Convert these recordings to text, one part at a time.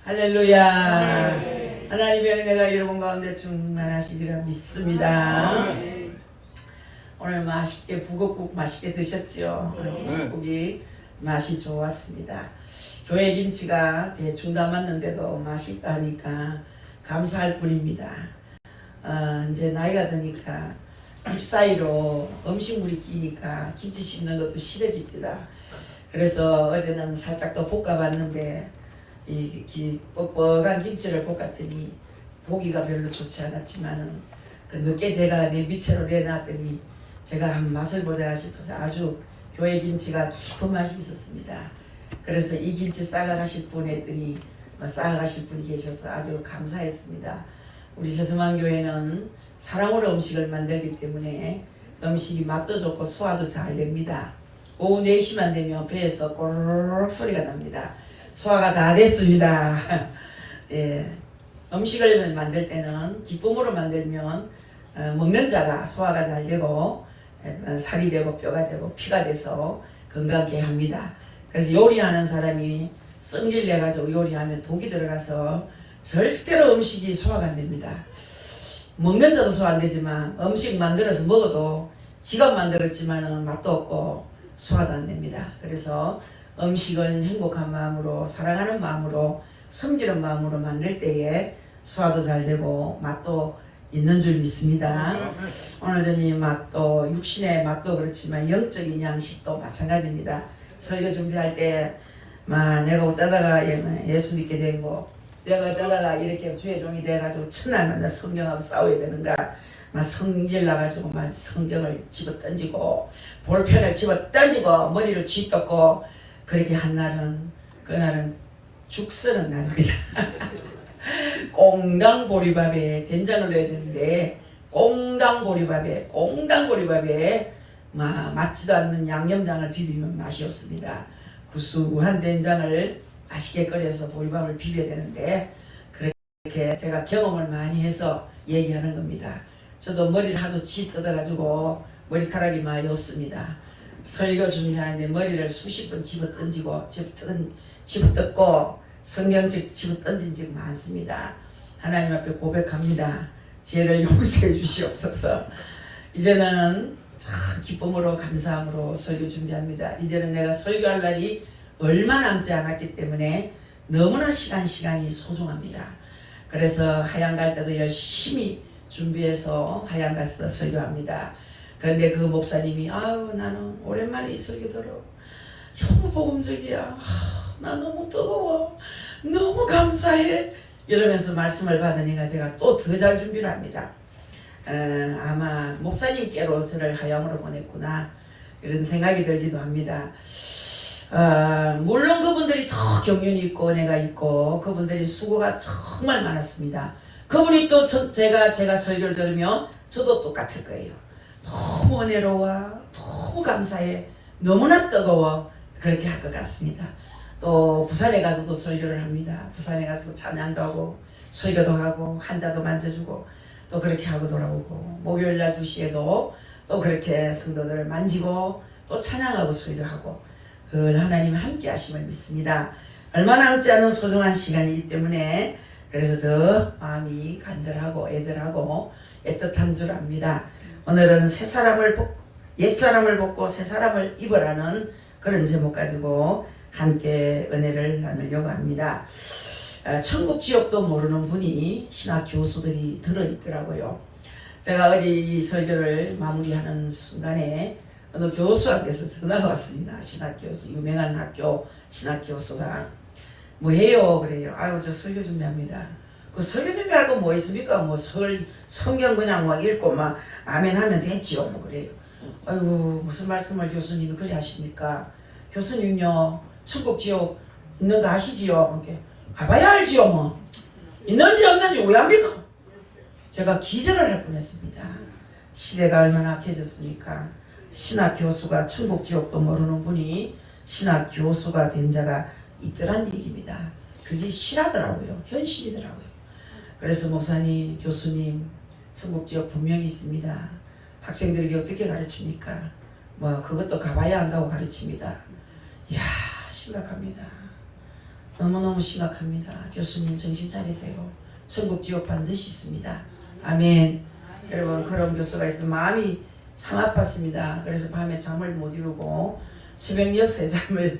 할렐루야. 하나님의 은혜가 여러분 가운데 충만하시리라 믿습니다. 오늘 맛있게 북엇국 맛있게 드셨죠? 북엇국이 맛이 좋았습니다. 교회 김치가 대충 담았는데도 맛있다 하니까 감사할 뿐입니다. 이제 나이가 드니까 입 사이로 음식물이 끼니까 김치 씹는 것도 싫어집니다. 그래서 어제는 살짝 더 볶아봤는데 이 뻑뻑한 김치를 볶았더니 보기가 별로 좋지 않았지만은 늦게 제가 내 밑으로 내놨더니 제가 한 맛을 보자 싶어서 아주 교회 김치가 깊은 맛이 있었습니다. 그래서 이 김치 싸가가실 분 했더니 싸가가실 분이 계셔서 아주 감사했습니다. 우리 세수만교회는 사랑으로 음식을 만들기 때문에 음식이 맛도 좋고 소화도 잘 됩니다. 오후 4시만 되면 배에서 꼬르륵 소리가 납니다. 소화가 다 됐습니다. 예. 음식을 만들 때는 기쁨으로 만들면 먹는 자가 소화가 잘 되고 살이 되고 뼈가 되고 피가 돼서 건강하게 합니다. 그래서 요리하는 사람이 성질 내가지고 요리하면 독이 들어가서 절대로 음식이 소화가 안 됩니다. 먹는 자도 소화 안 되지만 음식 만들어서 먹어도 지가 만들었지만 맛도 없고 소화도 안 됩니다. 그래서 음식은 행복한 마음으로 사랑하는 마음으로 섬기는 마음으로 만들 때에 소화도 잘 되고 맛도 있는 줄 믿습니다. 오늘 저는 맛도 육신의 맛도 그렇지만 영적인 양식도 마찬가지입니다. 설교 준비할 때 내가 어쩌다가 예수 믿게 되고 내가 어쩌다가 이렇게 주의 종이 돼가지고 첫날마다 성경하고 싸워야 되는가 성질 나가지고 성경을 집어 던지고 볼펜을 집어 던지고 머리를 쥐떴고 그렇게 한 날은 그날은 죽 쓰는 날입니다. 꽁당보리밥에 된장을 넣어야 되는데 꽁당보리밥에 맞지도 않는 양념장을 비비면 맛이 없습니다. 구수한 된장을 맛있게 끓여서 보리밥을 비벼야 되는데 그렇게 제가 경험을 많이 해서 얘기하는 겁니다. 저도 머리를 하도 쥐뜯어가지고 머리카락이 많이 없습니다. 설교 준비하는데 머리를 수십 번 집어 던지고 집어 뜯고 성경책 집어 던진 적 많습니다. 하나님 앞에 고백합니다. 죄를 용서해 주시옵소서. 이제는 기쁨으로 감사함으로 설교 준비합니다. 이제는 내가 설교할 날이 얼마 남지 않았기 때문에 너무나 시간이 소중합니다. 그래서 하양 갈 때도 열심히 준비해서 하양 가서 설교합니다. 그런데 그 목사님이 나는 오랜만에 이 설교 들어. 너무 복음적이야. 나 너무 뜨거워. 너무 감사해. 이러면서 말씀을 받으니까 제가 또 더 잘 준비를 합니다. 아마 목사님께로 저를 하양으로 보냈구나 이런 생각이 들기도 합니다. 물론 그분들이 더 경륜이 있고 내가 있고 그분들이 수고가 정말 많았습니다. 그분이 또 제가 설교를 들으면 저도 똑같을 거예요. 너무 은혜로워, 너무 감사해, 너무나 뜨거워 그렇게 할 것 같습니다. 또 부산에 가서도 설교를 합니다. 부산에 가서 찬양도 하고 설교도 하고 한자도 만져주고 또 그렇게 하고 돌아오고 목요일날 2시에도 또 그렇게 성도들을 만지고 또 찬양하고 설교하고 그 하나님 함께 하심을 믿습니다. 얼마 남지 않은 소중한 시간이기 때문에 그래서 더 마음이 간절하고 애절하고 애틋한 줄 압니다. 오늘은 옛사람을 벗고 새사람을 입으라는 그런 제목 가지고 함께 은혜를 나누려고 합니다. 천국 지옥도 모르는 분이 신학 교수들이 들어있더라고요. 제가 어제 이 설교를 마무리하는 순간에 어느 교수한테서 전화가 왔습니다. 신학 교수, 유명한 학교 신학 교수가 뭐 해요? 그래요. 저 설교 준비합니다. 그 설교 준비할 거 뭐 있습니까? 성경 그냥 막 읽고 막 아멘 하면 됐지요. 뭐 그래요. 아이고 무슨 말씀을 교수님이 그리 하십니까? 교수님요 천국 지옥 있는 거 아시지요? 이렇게 가봐야 알지요. 뭐 있는지 없는지 왜 합니까? 제가 기절을 할 뻔했습니다. 시대가 얼마나 악해졌습니까? 신학 교수가 천국 지옥도 모르는 분이 신학 교수가 된 자가 있더란 얘기입니다. 그게 실하더라고요. 현실이더라고요. 그래서 목사님, 교수님 천국 지옥 분명히 있습니다. 학생들에게 어떻게 가르칩니까? 그것도 가봐야 한다고 가르칩니다. 이야 심각합니다. 너무너무 심각합니다. 교수님 정신 차리세요. 천국 지옥 반드시 있습니다. 아멘. 여러분 그런 교수가 있으면 마음이 참 아팠습니다. 그래서 밤에 잠을 못 이루고 새벽 6시에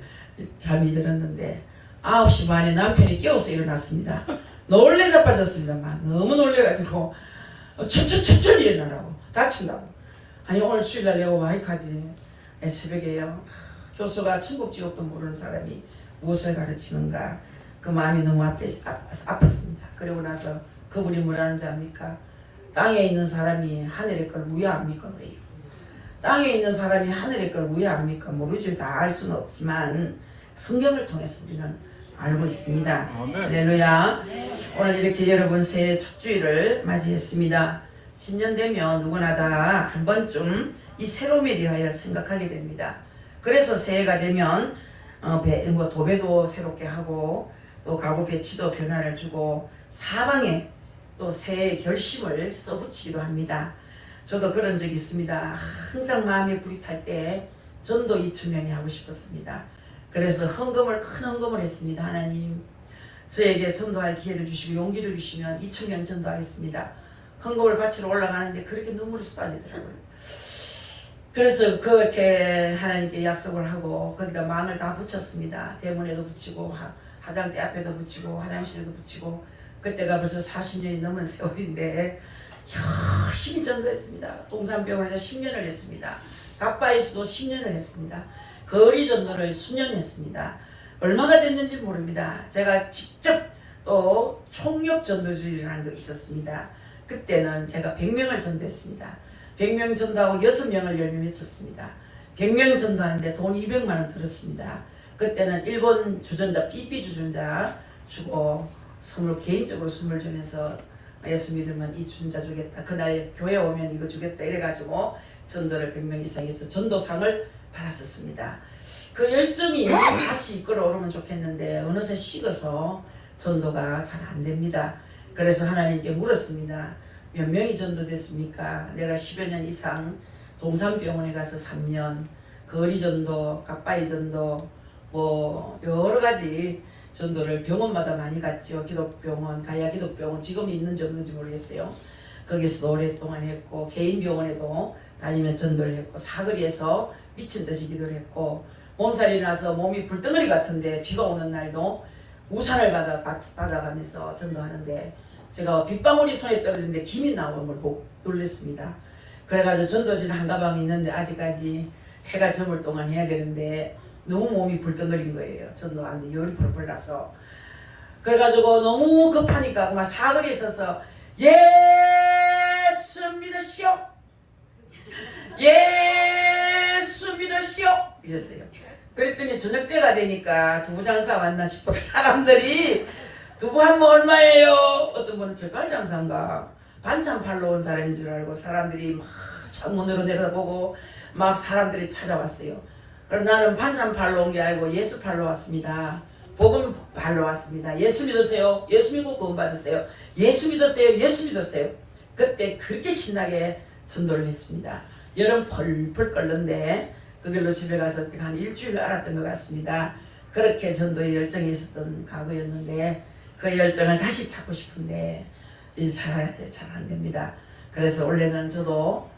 잠이 들었는데 9시 반에 남편이 깨워서 일어났습니다. 놀래 자빠졌습니다. 너무 놀래가지고 천천히 일어나라고 다친다고. 아니 오늘 주일날 내가 와이카지 새벽에요. 교수가 천국 지옥도 모르는 사람이 무엇을 가르치는가. 그 마음이 너무 아팠습니다. 그리고 나서 그분이 뭐라는지 압니까? 땅에 있는 사람이 하늘의 걸 무효합니까? 그래요. 땅에 있는 사람이 하늘의 걸 무효합니까? 모르지. 다 알 수는 없지만 성경을 통해서 우리는 알고 있습니다. 할렐루야. 오늘 이렇게 여러분 새해 첫 주일을 맞이했습니다. 신년 되면 누구나 다 한 번쯤 이 새로움에 대하여 생각하게 됩니다. 그래서 새해가 되면 도배도 새롭게 하고 또 가구 배치도 변화를 주고 사방에 또 새해 결심을 써붙이기도 합니다. 저도 그런 적이 있습니다. 항상 마음에 불이 탈 때 전도 2,000명이 하고 싶었습니다. 그래서 큰 헌금을 했습니다. 하나님 저에게 전도할 기회를 주시고 용기를 주시면 2,000명 전도하겠습니다. 헌금을 바치러 올라가는데 그렇게 눈물이 쏟아지더라고요. 그래서 그렇게 하나님께 약속을 하고 거기다 마음을 다 붙였습니다. 대문에도 붙이고 화장대 앞에도 붙이고 화장실에도 붙이고 그때가 벌써 40년이 넘은 세월인데 열심히 전도했습니다. 동산병원에서 10년을 했습니다. 갑바에서도 10년을 했습니다. 거리 전도를 수년 했습니다. 얼마가 됐는지 모릅니다. 제가 직접 또 총력 전도주의라는 게 있었습니다. 그때는 제가 100명을 전도했습니다. 100명 전도하고 6명을 열매 맺혔습니다. 100명 전도하는데 돈 200만 원 들었습니다. 그때는 일본 주전자 삐삐 주전자 주고 개인적으로 선물 주면서 예수 믿으면 이 주전자 주겠다. 그날 교회 오면 이거 주겠다. 이래가지고 전도를 100명 이상 해서 전도상을 받았었습니다. 그 열정이 다시 이끌어오르면 좋겠는데 어느새 식어서 전도가 잘 안됩니다. 그래서 하나님께 물었습니다. 몇 명이 전도됐습니까? 내가 10여 년 이상 동산병원에 가서 3년 거리 전도, 갓바이 전도 뭐 여러 가지 전도를 병원마다 많이 갔죠. 기독병원, 가야 기독병원 지금 있는지 없는지 모르겠어요. 거기서 오랫동안 했고 개인 병원에도 다니며 전도를 했고 사거리에서 미친 듯이 기도를 했고 몸살이 나서 몸이 불덩어리 같은데 비가 오는 날도 우산을 받아가면서 전도하는데 제가 빗방울이 손에 떨어지는데 김이 나오는 걸 보고 놀랐습니다. 그래가지고 전도지는 한 가방이 있는데 아직까지 해가 저물 동안 해야 되는데 너무 몸이 불덩거린 거예요. 전도하는데 열이 펄펄 나서. 그래가지고 너무 급하니까 그만 사거리에 있어서 예수 믿으시오, 예수 믿으시오 이랬어요. 그랬더니 저녁 때가 되니까 두부장사 왔나 싶어 사람들이 두부 한 모 얼마예요? 어떤 분은 젓갈장사인가 반찬 팔러 온 사람인 줄 알고 사람들이 막 창문으로 내려다보고 막 사람들이 찾아왔어요. 그래서 나는 반찬 팔러 온 게 아니고 예수 팔러 왔습니다. 복음 팔러 왔습니다. 예수 믿으세요. 예수 믿고 구원 받으세요. 예수 믿으세요. 예수 믿으세요. 그때 그렇게 신나게 전도를 했습니다. 여름 펄펄 끓는데 그걸로 집에 가서 한 일주일 알았던 것 같습니다. 그렇게 전도에 열정이 있었던 과거였는데 그 열정을 다시 찾고 싶은데 잘 안 됩니다. 그래서 원래는 저도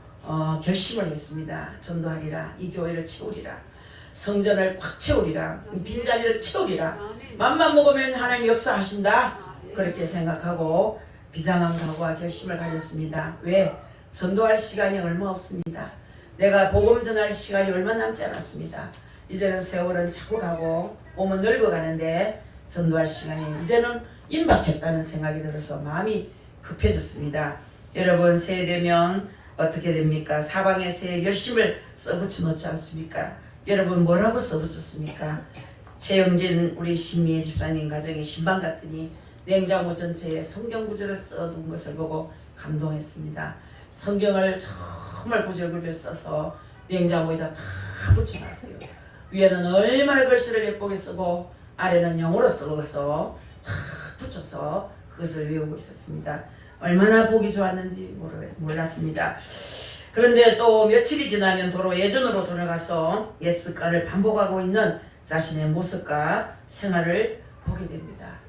결심을 했습니다. 전도하리라. 이 교회를 채우리라. 성전을 꽉 채우리라. 빈자리를 채우리라. 맘만 먹으면 하나님 역사하신다. 그렇게 생각하고 비장한 각오와 결심을 가졌습니다. 왜? 전도할 시간이 얼마 없습니다. 내가 복음 전할 시간이 얼마 남지 않았습니다. 이제는 세월은 자꾸 가고 몸은 늙어가는데 전도할 시간이 이제는 임박했다는 생각이 들어서 마음이 급해졌습니다. 여러분 새해 되면 어떻게 됩니까? 사방에 새해 열심을 써붙여 놓지 않습니까? 여러분 뭐라고 써붙였습니까? 최영진 우리 신미애 집사님 가정의 신방 갔더니 냉장고 전체에 성경 구절을 써둔 것을 보고 감동했습니다. 성경을 정말 구절구절 써서 냉장고에다 다 붙여놨어요. 위에는 얼마나 글씨를 예쁘게 쓰고 아래는 영어로 써서 다 붙여서 그것을 외우고 있었습니다. 얼마나 보기 좋았는지 몰랐습니다. 그런데 또 며칠이 지나면 도로 예전으로 돌아가서 옛 습관을 반복하고 있는 자신의 모습과 생활을 보게 됩니다.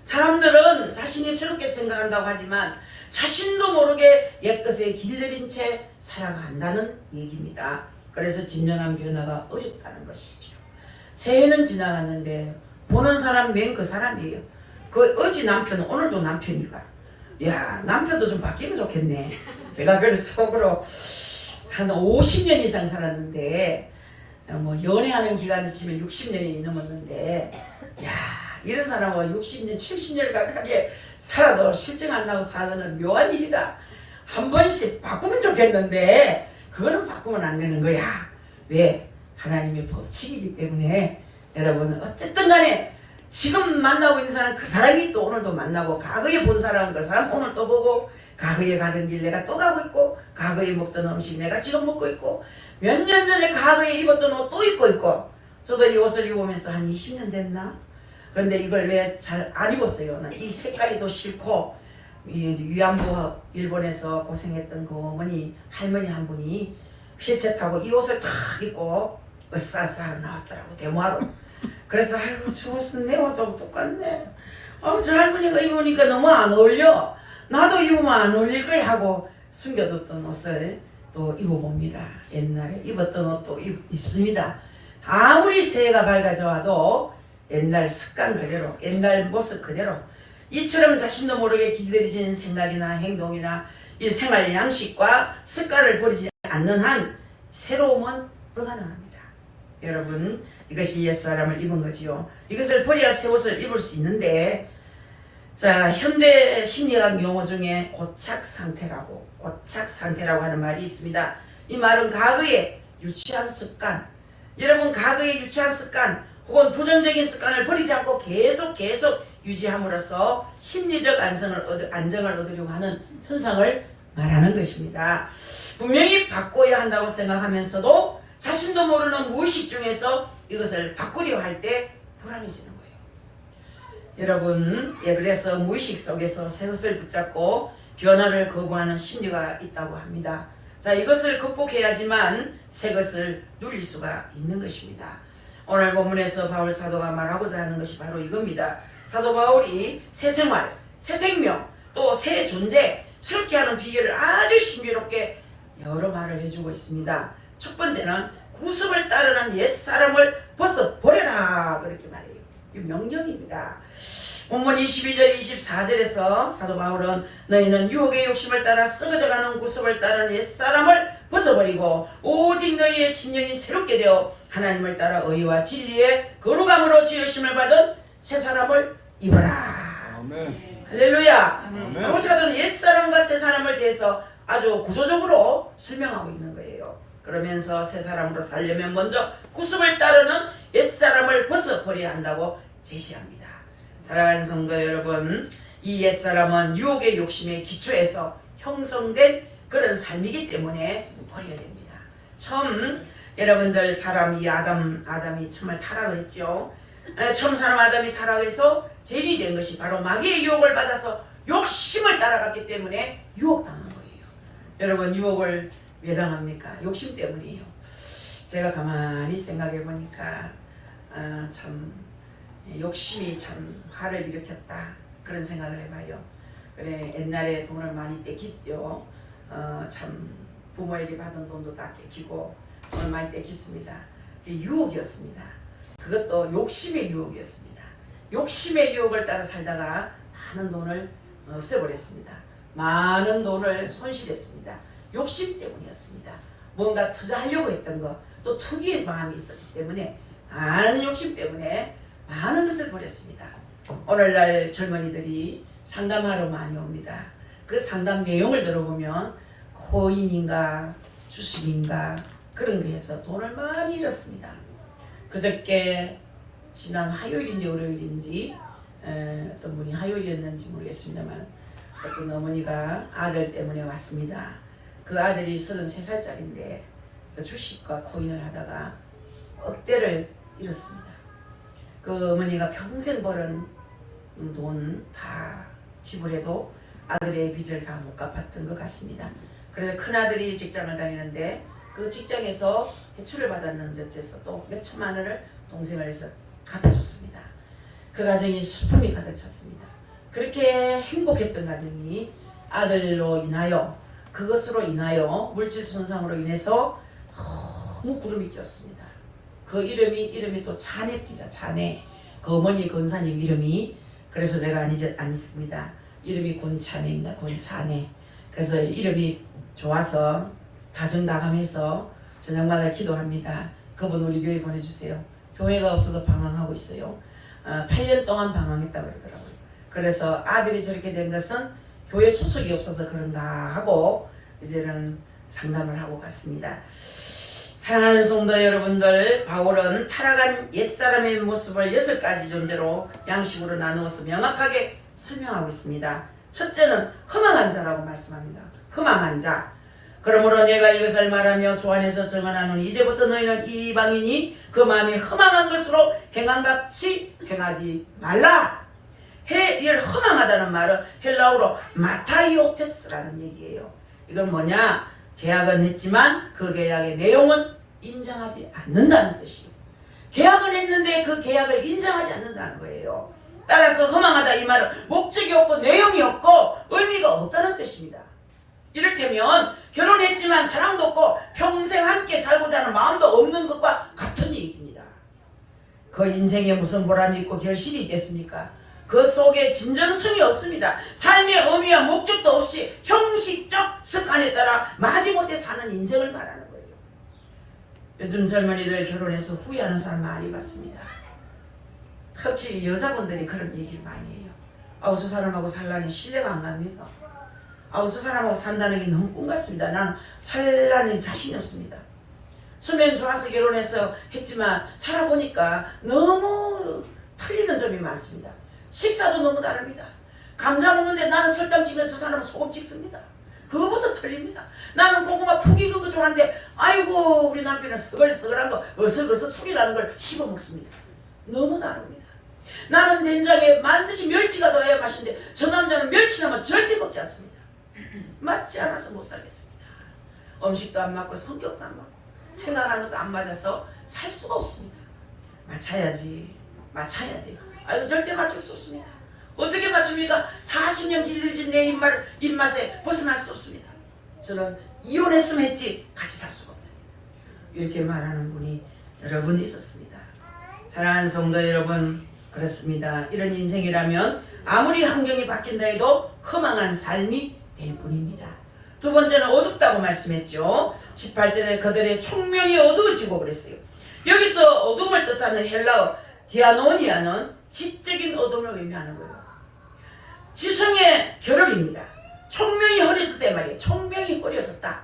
사람들은 자신이 새롭게 생각한다고 하지만 자신도 모르게 옛것에 길들인 채 살아간다는 얘기입니다. 그래서 진정한 변화가 어렵다는 것이죠. 새해는 지나갔는데 보는 사람 맨 그 사람이에요. 그 어제 남편은 오늘도 남편이가. 야, 남편도 좀 바뀌면 좋겠네. 제가 그래서 속으로 한 50년 이상 살았는데 뭐 연애하는 기간을 치면 60년이 넘었는데 야, 이런 사람은 60년, 70년 가깝게 살아도 실증 안 나고 사는 묘한 일이다. 한 번씩 바꾸면 좋겠는데 그거는 바꾸면 안 되는 거야. 왜? 하나님의 법칙이기 때문에. 여러분 어쨌든 간에 지금 만나고 있는 사람 그 사람이 또 오늘도 만나고, 과거에 본 사람은 그 사람 오늘 또 보고, 과거에 가던 길 내가 또 가고 있고, 과거에 먹던 음식 내가 지금 먹고 있고, 몇 년 전에 과거에 입었던 옷 또 입고 있고. 저도 이 옷을 입으면서 한 20년 됐나? 그런데 이걸 왜 잘 안 입었어요. 이 색깔이 더 싫고, 위안부 일본에서 고생했던 그 어머니 할머니 한 분이 휠체어 타고 이 옷을 딱 입고 으싸싸 나왔더라고, 데모하러. 그래서 아이고 저 옷은 내 옷하고 똑같네. 저 할머니가 입으니까 너무 안 어울려. 나도 입으면 안 어울릴 거야 하고 숨겨뒀던 옷을 또 입어봅니다. 옛날에 입었던 옷도 입습니다. 아무리 새해가 밝아져도 옛날 습관 그대로, 옛날 모습 그대로, 이처럼 자신도 모르게 길들여진 생각이나 행동이나 이 생활 양식과 습관을 버리지 않는 한 새로움은 불가능합니다. 여러분, 이것이 옛사람을 입은 거지요. 이것을 버려야 새 옷을 입을 수 있는데, 자, 현대 심리학 용어 중에 고착상태라고 하는 말이 있습니다. 이 말은 과거의 유치한 습관, 여러분 과거의 유치한 습관 혹은 부정적인 습관을 버리지 않고 계속 유지함으로써 심리적 안정을 얻으려고 하는 현상을 말하는 것입니다. 분명히 바꿔야 한다고 생각하면서도 자신도 모르는 무의식 중에서 이것을 바꾸려 할 때 불안해지는 거예요. 여러분, 그래서 무의식 속에서 새 것을 붙잡고 변화를 거부하는 심리가 있다고 합니다. 자, 이것을 극복해야지만 새 것을 누릴 수가 있는 것입니다. 오늘 본문에서 바울 사도가 말하고자 하는 것이 바로 이겁니다. 사도 바울이 새 생활, 새 생명, 또 새 존재, 새롭게 하는 비결을 아주 신비롭게 여러 말을 해주고 있습니다. 첫 번째는 구습을 따르는 옛사람을 벗어버려라, 그렇게 말해요. 이 명령입니다. 본문 22절 24절에서 사도 바울은 너희는 유혹의 욕심을 따라 썩어져가는 구습을 따르는 옛사람을 벗어버리고 오직 너희의 심령이 새롭게 되어 하나님을 따라 의와 진리의 거룩함으로 지으심을 받은 새 사람을 입어라. 아멘. 할렐루야. 바울 사도는 옛사람과 새 사람을 대해서 아주 구조적으로 설명하고 있는 거예요. 그러면서 새 사람으로 살려면 먼저 구습을 따르는 옛사람을 벗어버려야 한다고 제시합니다. 사랑하는 성도 여러분, 이 옛사람은 유혹의 욕심에 기초해서 형성된 그런 삶이기 때문에 버려야 됩니다. 처음 여러분들 사람이 아담이 정말 타락을 했죠. 처음 사람 아담이 타락해서 죄인이 된 것이 바로 마귀의 유혹을 받아서 욕심을 따라갔기 때문에 유혹당한 거예요. 여러분, 유혹을 왜 당합니까? 욕심 때문이에요. 제가 가만히 생각해 보니까 참 욕심이 참 화를 일으켰다, 그런 생각을 해봐요. 그래, 옛날에 돈을 많이 떼kis죠. 참 부모에게 받은 돈도 다 떼키고 돈을 많이 떼kis습니다. 그게 유혹이었습니다. 그것도 욕심의 유혹이었습니다. 욕심의 유혹을 따라 살다가 많은 돈을 없애버렸습니다. 많은 돈을 손실했습니다. 욕심 때문이었습니다. 뭔가 투자하려고 했던 것, 또 투기의 마음이 있었기 때문에 많은 욕심 때문에 많은 것을 버렸습니다. 오늘날 젊은이들이 상담하러 많이 옵니다. 그 상담 내용을 들어보면 코인인가 주식인가 그런 거 해서 돈을 많이 잃었습니다. 그저께 지난 화요일인지 월요일인지 어떤 분이 화요일이었는지 모르겠습니다만 어떤 어머니가 아들 때문에 왔습니다. 그 아들이 33살짜리인데 주식과 코인을 하다가 억대를 잃었습니다. 그 어머니가 평생 벌은 돈 다 지불해도 아들의 빚을 다 못 갚았던 것 같습니다. 그래서 큰아들이 직장을 다니는데 그 직장에서 대출을 받았는데 어째서 또 몇천만 원을 동생을 해서 갚아줬습니다. 그 가정이 슬픔이 가득 찼습니다. 그렇게 행복했던 가정이 아들로 인하여 그것으로 인하여 물질 손상으로 인해서 너무 구름이 끼었습니다. 그 이름이 또 자네입니다. 자네. 그 어머니 권사님 이름이. 그래서 제가 안 있습니다. 이름이 권자네입니다. 권자네. 그래서 이름이 좋아서 다정다감해서 저녁마다 기도합니다. 그분 우리 교회 보내주세요. 교회가 없어도 방황하고 있어요. 8년 동안 방황했다고 그러더라고요. 그래서 아들이 저렇게 된 것은 교회 소속이 없어서 그런가 하고 이제는 상담을 하고 갔습니다. 사랑하는 성도 여러분들, 바울은 타락한 옛사람의 모습을 6가지 존재로 양식으로 나누어서 명확하게 설명하고 있습니다. 첫째는 허망한 자라고 말씀합니다. 허망한 자. 그러므로 내가 이것을 말하며 주 안에서 증언하노니 이제부터 너희는 이방인이 그 마음이 허망한 것으로 행함같이 행하지 말라. 이걸 허망하다는 말은 헬라어로 마타이오테스라는 얘기예요. 이건 뭐냐? 계약은 했지만 그 계약의 내용은 인정하지 않는다는 뜻이에요. 계약은 했는데 그 계약을 인정하지 않는다는 거예요. 따라서 허망하다 이 말은 목적이 없고 내용이 없고 의미가 없다는 뜻입니다. 이를테면 결혼했지만 사랑도 없고 평생 함께 살고자 하는 마음도 없는 것과 같은 얘기입니다. 그 인생에 무슨 보람이 있고 결실이 있겠습니까? 그 속에 진정성이 없습니다. 삶의 의미와 목적도 없이 형식적 습관에 따라 마지못해 사는 인생을 말하는 거예요. 요즘 젊은이들 결혼해서 후회하는 사람 많이 봤습니다. 특히 여자분들이 그런 얘기를 많이 해요. 저 사람하고 살라니 신뢰가 안 갑니다. 저 사람하고 산다는 게 너무 꿈 같습니다. 나는 살라니 자신이 없습니다. 수면 좋아서 결혼해서 했지만 살아보니까 너무 틀리는 점이 많습니다. 식사도 너무 다릅니다. 감자 먹는데 나는 설탕 찍으면 저 사람은 소금 찍습니다. 그거부터 틀립니다. 나는 고구마 푹 익은 거 좋아하는데 아이고 우리 남편은 서글서글한 거 어석어석 소리 나는 걸 씹어 먹습니다. 너무 다릅니다. 나는 된장에 반드시 멸치가 더해야 맛있는데 저 남자는 멸치 나면 절대 먹지 않습니다. 맞지 않아서 못 살겠습니다. 음식도 안 맞고 성격도 안 맞고 생각하는 것도 안 맞아서 살 수가 없습니다. 맞춰야지. 절대 맞출 수 없습니다. 어떻게 맞춥니까? 40년 길어진 내 입맛에 벗어날 수 없습니다. 저는 이혼했으면 했지 같이 살 수가 없다. 이렇게 말하는 분이 여러 분 있었습니다. 사랑하는 성도 여러분, 그렇습니다. 이런 인생이라면 아무리 환경이 바뀐다 해도 허망한 삶이 될 뿐입니다. 두 번째는 어둡다고 말씀했죠. 18절에 그들의 총명이 어두워지고 그랬어요. 여기서 어둠을 뜻하는 헬라어 디아노니아는 지적인 어둠을 의미하는 거예요. 지성의 결핍입니다. 총명이 흐려졌다 말이에요. 총명이 흐려졌다.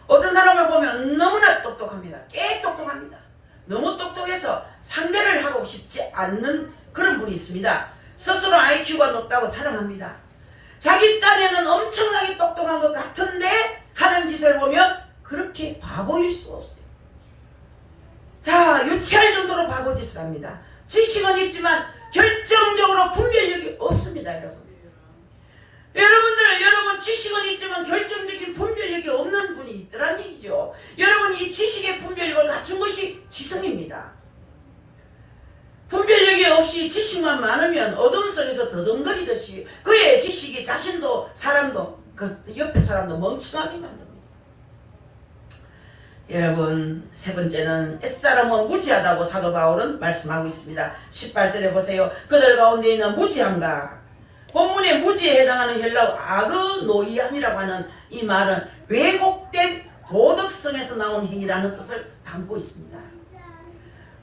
어떤 사람을 보면 너무나 똑똑합니다. 꽤 똑똑합니다. 너무 똑똑해서 상대를 하고 싶지 않는 그런 분이 있습니다. 스스로 IQ가 높다고 자랑합니다. 자기 딴에는 엄청나게 똑똑한 것 같은데 하는 짓을 보면 그렇게 바보일 수가 없어요. 자, 유치할 정도로 바보짓을 합니다. 지식은 있지만 결정적으로 분별력이 없습니다. 여러분 지식은 있지만 결정적인 분별력이 없는 분이 있더란 얘기죠. 여러분 이 지식의 분별력을 갖춘 것이 지성입니다. 분별력이 없이 지식만 많으면 어둠 속에서 더듬거리듯이 그의 지식이 자신도 사람도 그 옆에 사람도 멍청하게 만듭니다. 여러분 세 번째는 옛사람은 무지하다고 사도 바울은 말씀하고 있습니다. 18절에 보세요. 그들 가운데 있는 무지함과 본문의 무지에 해당하는 헬라어 아그노이안이라고 하는 이 말은 왜곡된 도덕성에서 나온 행위라는 뜻을 담고 있습니다.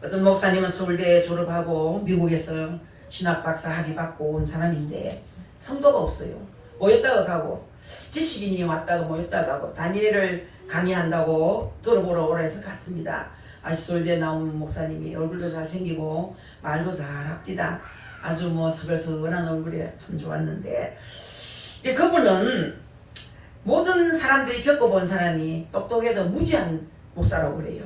어떤 목사님은 서울대에 졸업하고 미국에서 신학박사 학위 받고 온 사람인데 성도가 없어요. 모였다가 가고 지식인이 왔다가 모였다가 가고 다니엘을 강의한다고 들어보러 오라 해서 갔습니다. 서울대 나온 목사님이 얼굴도 잘생기고 말도 잘합디다. 아주 서글서글한 얼굴에 참 좋았는데 그분은 모든 사람들이 겪어본 사람이 똑똑해도 무지한 목사라고 그래요.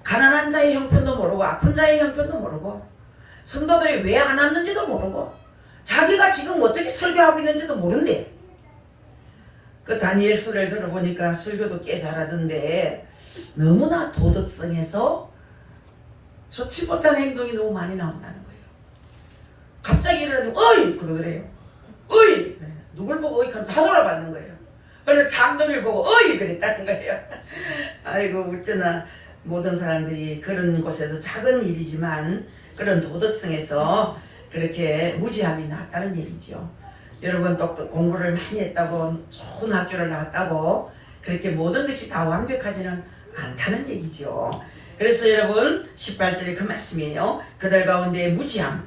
가난한 자의 형편도 모르고 아픈 자의 형편도 모르고 성도들이 왜 안 왔는지도 모르고 자기가 지금 어떻게 설교하고 있는지도 모른대. 그 다니엘서를 들어보니까 설교도 꽤 잘하던데 너무나 도덕성에서 좋지 못한 행동이 너무 많이 나온다는 거예요. 갑자기 일어나서 어이! 그러더래요. 어이! 누굴 보고 어이? 하면 다 돌아봤는 거예요. 어느 장동이를 보고 어이! 그랬다는 거예요. 아이고 어쩌나 모든 사람들이 그런 곳에서 작은 일이지만 그런 도덕성에서 그렇게 무지함이 나왔다는 얘기죠. 여러분 또 공부를 많이 했다고 좋은 학교를 나왔다고 그렇게 모든 것이 다 완벽하지는 않다는 얘기죠. 그래서 여러분 18절에 그 말씀이에요. 그들 가운데 무지함.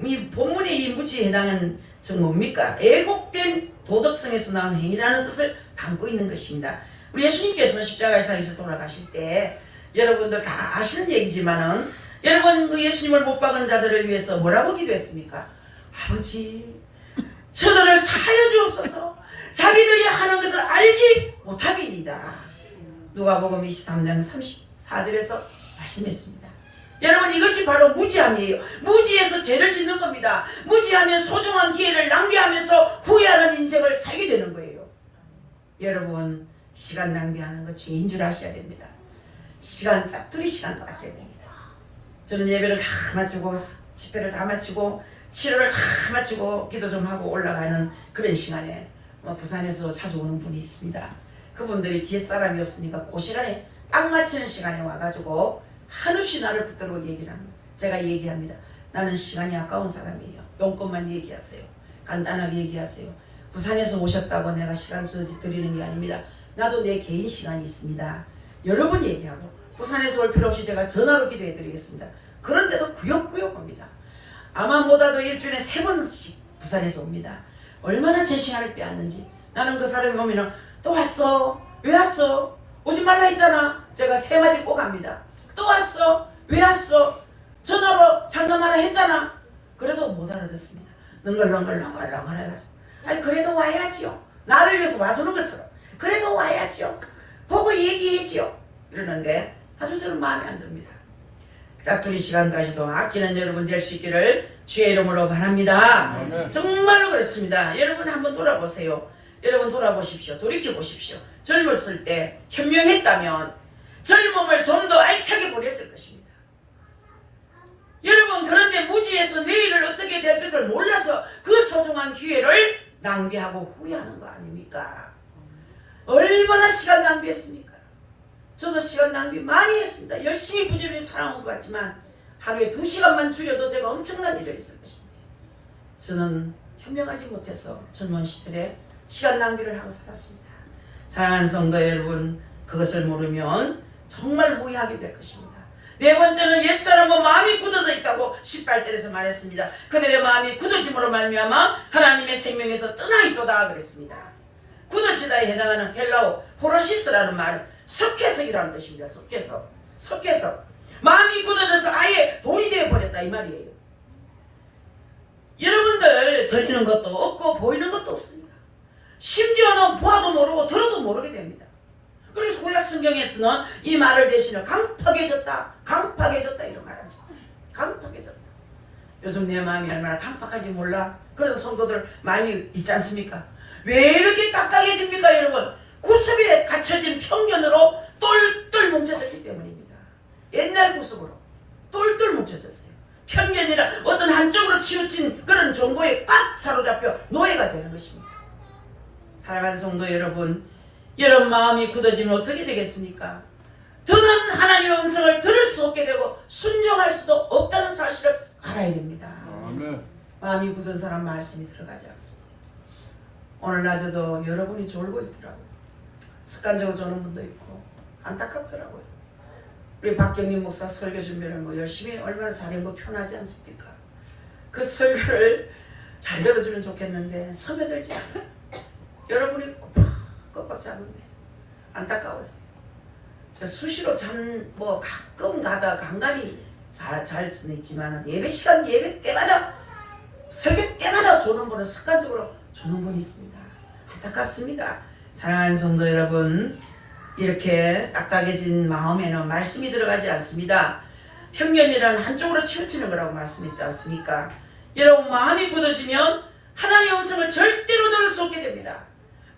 이 본문의 이 무지에 해당은 즉 뭡니까? 애곡된 도덕성에서 나온 행위라는 뜻을 담고 있는 것입니다. 우리 예수님께서는 십자가에서 돌아가실 때 여러분들 다 아시는 얘기지만은 여러분 그 예수님을 못 박은 자들을 위해서 뭐라고 기도했습니까? 아버지 저들을 사하여 주옵소서. 자기들이 하는 것을 알지 못함이니이다. 누가복음 23장 34절에서 말씀했습니다. 여러분 이것이 바로 무지함이에요. 무지해서 죄를 짓는 겁니다. 무지하면 소중한 기회를 낭비하면서 후회하는 인생을 살게 되는 거예요. 여러분 시간 낭비하는 거 죄인 줄 아셔야 됩니다. 짜투리 시간도 아껴야 됩니다. 저는 예배를 다 마치고 집회를 다 마치고 치료를 다 마치고 기도 좀 하고 올라가는 그런 시간에 부산에서 자주 오는 분이 있습니다. 그분들이 뒤에 사람이 없으니까 그 시간에 딱 맞추는 시간에 와가지고 한없이 나를 붙들고 얘기를 합니다. 제가 얘기합니다. 나는 시간이 아까운 사람이에요. 용건만 얘기하세요. 간단하게 얘기하세요. 부산에서 오셨다고 내가 시간 드리는 게 아닙니다. 나도 내 개인 시간이 있습니다. 여러분 얘기하고 부산에서 올 필요 없이 제가 전화로 기도해 드리겠습니다. 그런데도 구역구역 옵니다. 아마 못하도 일주일에 3번씩 부산에서 옵니다. 얼마나 제 시간을 빼앗는지. 나는 그 사람이 오면 또 왔어? 왜 왔어? 오지 말라 했잖아. 제가 3마디 꼭 합니다. 또 왔어? 왜 왔어? 전화로 상담하라 했잖아. 그래도 못 알아듣습니다. 능글능글능글능글 해가지고 아니 그래도 와야지요. 나를 위해서 와주는 것처럼 그래도 와야지요. 보고 얘기해지요. 이러는데 아주 저는 마음에 안 듭니다. 짜투리 시간까지도 아끼는 여러분 될 수 있기를 주의 이름으로 바랍니다. 정말로 그렇습니다. 여러분 한번 돌아보세요. 여러분 돌아보십시오. 돌이켜보십시오. 젊었을 때 현명했다면 젊음을 좀 더 알차게 보냈을 것입니다. 여러분 그런데 무지해서 내일을 어떻게 될 것을 몰라서 그 소중한 기회를 낭비하고 후회하는 거 아닙니까? 얼마나 시간 낭비했습니까? 저도 시간 낭비 많이 했습니다. 열심히 부지런히 살아온 것 같지만 하루에 2시간만 줄여도 제가 엄청난 일을 했을 것인데 저는 현명하지 못해서 젊은 시절에 시간 낭비를 하고 살았습니다. 사랑하는 성도 여러분 그것을 모르면 정말 후회하게 될 것입니다. 네 번째는 옛사람은 마음이 굳어져 있다고 18절에서 말했습니다. 그들의 마음이 굳어짐으로 말미암아 하나님의 생명에서 떠나 있도다 그랬습니다. 굳어지다에 해당하는 헬라어 포로시스라는 말은 석회석이라는 뜻입니다. 석회석. 마음이 굳어져서 아예 돌이 되어버렸다 이 말이에요. 여러분들 들리는 것도 없고 보이는 것도 없습니다. 심지어는 보아도 모르고 들어도 모르게 됩니다. 그래서 구약 성경에서는 이 말을 대신에 강팍해졌다 이런 말하죠. 강팍해졌다. 요즘 내 마음이 얼마나 강팍한지 몰라. 그래서 성도들 많이 있지 않습니까? 왜 이렇게 딱딱해집니까 여러분? 구습에 갇혀진 편견으로 똘똘 뭉쳐졌기 때문입니다. 옛날 구습으로 똘똘 뭉쳐졌어요. 편견이라 어떤 한쪽으로 치우친 그런 정보에 꽉 사로잡혀 노예가 되는 것입니다. 사랑하는 성도 여러분, 여러분 마음이 굳어지면 어떻게 되겠습니까? 더는 하나님의 음성을 들을 수 없게 되고 순종할 수도 없다는 사실을 알아야 됩니다. 아멘. 마음이 굳은 사람 말씀이 들어가지 않습니다. 오늘 낮에도 여러분이 졸고 있더라고요. 습관적으로 조는 분도 있고 안타깝더라고요. 우리 박경림 목사 설교 준비를 열심히 얼마나 잘한 거 편하지 않습니까? 그 설교를 잘 들어주면 좋겠는데 섬에들지 않아요. 여러분이 꺾박 잡았네. 안타까웠어요. 제가 수시로 가끔 가다 간간히 잘 수는 있지만 예배 시간 예배 때마다 설교 때마다 조는 분은 습관적으로 조는 분이 있습니다. 안타깝습니다. 사랑하는 성도 여러분, 이렇게 딱딱해진 마음에는 말씀이 들어가지 않습니다. 편견이란 한쪽으로 치우치는 거라고 말씀했지 않습니까? 여러분 마음이 굳어지면 하나님의 음성을 절대로 들을 수 없게 됩니다.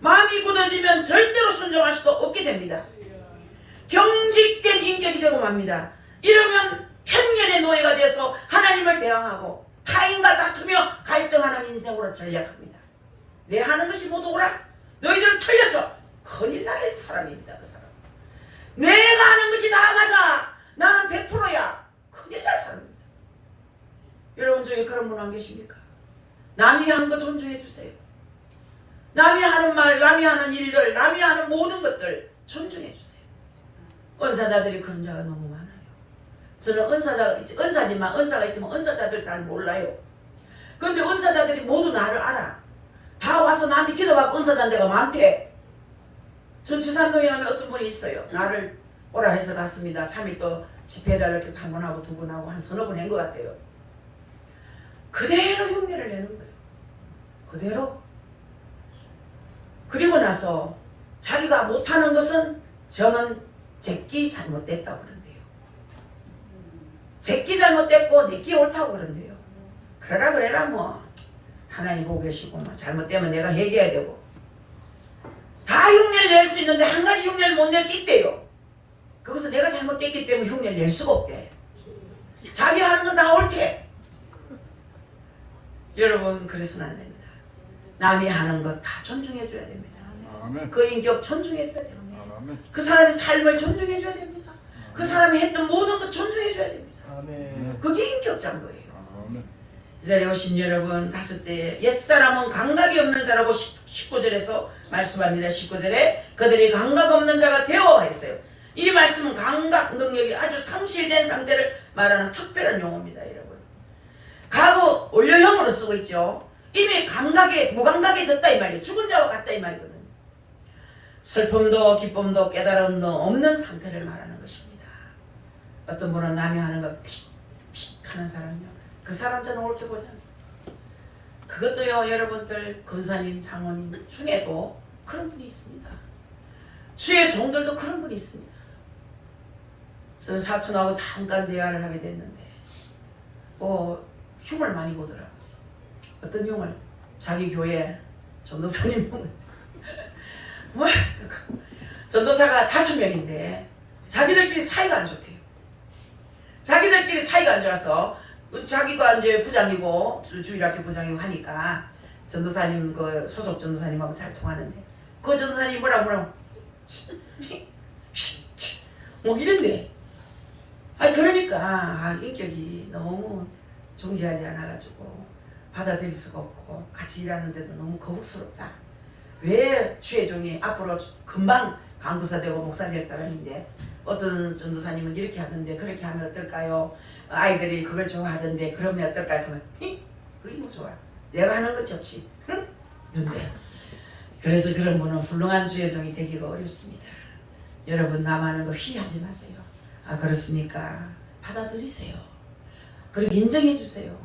마음이 굳어지면 절대로 순종할 수도 없게 됩니다. 경직된 인격이 되고 맙니다. 이러면 편견의 노예가 되어서 하나님을 대항하고 타인과 다투며 인생으로 전략합니다. 내 하는 것이 모두 오라. 너희들은 틀렸어. 큰일 날 사람입니다. 그 사람. 내가 하는 것이 다 맞아. 나는 100%야. 큰일 날 사람입니다. 여러분 중에 그런 분 안 계십니까? 남이 한 거 존중해 주세요. 남이 하는 말, 남이 하는 일들, 남이 하는 모든 것들 존중해 주세요. 은사자들이 그런 자가 너무 많아요. 저는 은사지만 은사가 있지만 은사자들 잘 몰라요. 그런데 은사자들이 모두 나를 알아. 다 와서 나한테 기도받고 은사자인 데가 많대. 저 지산동에 가면 어떤 분이 있어요. 나를 오라 해서 갔습니다. 3일 또 집회해달라고 해서 한 번 하고 두 번 하고 한 서너 번 한 것 같아요. 그대로 흉내를 내는 거예요. 그대로. 그리고 나서 자기가 못하는 것은 저는 제끼 잘못됐다고 그런대요. 제끼 잘못됐고 내끼 옳다고 그런대요. 그러라 그래라 뭐 하나님 보고 계시고 뭐 잘못되면 내가 얘기해야 되고 다 흉내를 낼 수 있는데 한 가지 흉내를 못 낼 게 있대요. 그것은 내가 잘못됐기 때문에 흉내를 낼 수가 없대. 자기 하는 건 다 옳대. 여러분 그래서는 안 됩니다. 남이 하는 것 다 존중해 줘야 됩니다. 아멘. 그 인격 존중해 줘야 됩니다. 아멘. 그 사람의 삶을 존중해 줘야 됩니다. 그 사람이 했던 모든 것 존중해 줘야 됩니다. 아멘. 그게 인격자인 거예요. 아멘. 이 자리에 오신 여러분, 다섯째, 옛사람은 감각이 없는 자라고 19절에서 말씀합니다. 19절에 그들이 감각 없는 자가 되어 했어요. 이 말씀은 감각 능력이 아주 상실된 상태를 말하는 특별한 용어입니다. 여러분, 과거 원료형으로 쓰고 있죠. 이미 감각에 무감각해졌다 이 말이에요. 죽은 자와 같다 이 말이거든요. 슬픔도 기쁨도 깨달음도 없는 상태를 말하는 것입니다. 어떤 분은 남이 하는 거 픽픽 하는 사람이요, 그 사람 저는 옳게 보지 않습니다. 그것도요, 여러분들 권사님 장로님 중에도 그런 분이 있습니다. 주의 종들도 그런 분이 있습니다. 저는 사촌하고 잠깐 대화를 하게 됐는데 흉을 많이 보더라고요. 어떤 흉을? 자기 교회 전도사님 흉을. 뭐 전도사가 5명인데 자기들끼리 사이가 안 좋대요. 자기들끼리 사이가 안 좋아서 자기가 이제 부장이고 주일학교 부장이고 하니까 전도사님 그 소속 전도사님하고 잘 통하는데 그 전도사님이 뭐라고 뭐 이런데 그러니까 인격이 너무 존귀하지 않아가지고 받아들일 수가 없고 같이 일하는데도 너무 거북스럽다. 왜 주의 종이 앞으로 금방 강도사 되고 목사 될 사람인데 어떤 전도사님은 이렇게 하던데 그렇게 하면 어떨까요? 아이들이 그걸 좋아하던데 그러면 어떨까요? 그러면 그게 뭐 좋아. 내가 하는 거 좋지. 근데 그래서 그런 분은 훌륭한 주의 종이 되기가 어렵습니다. 여러분 남 하는 거 휘하지 마세요. 그렇습니까? 받아들이세요. 그리고 인정해 주세요.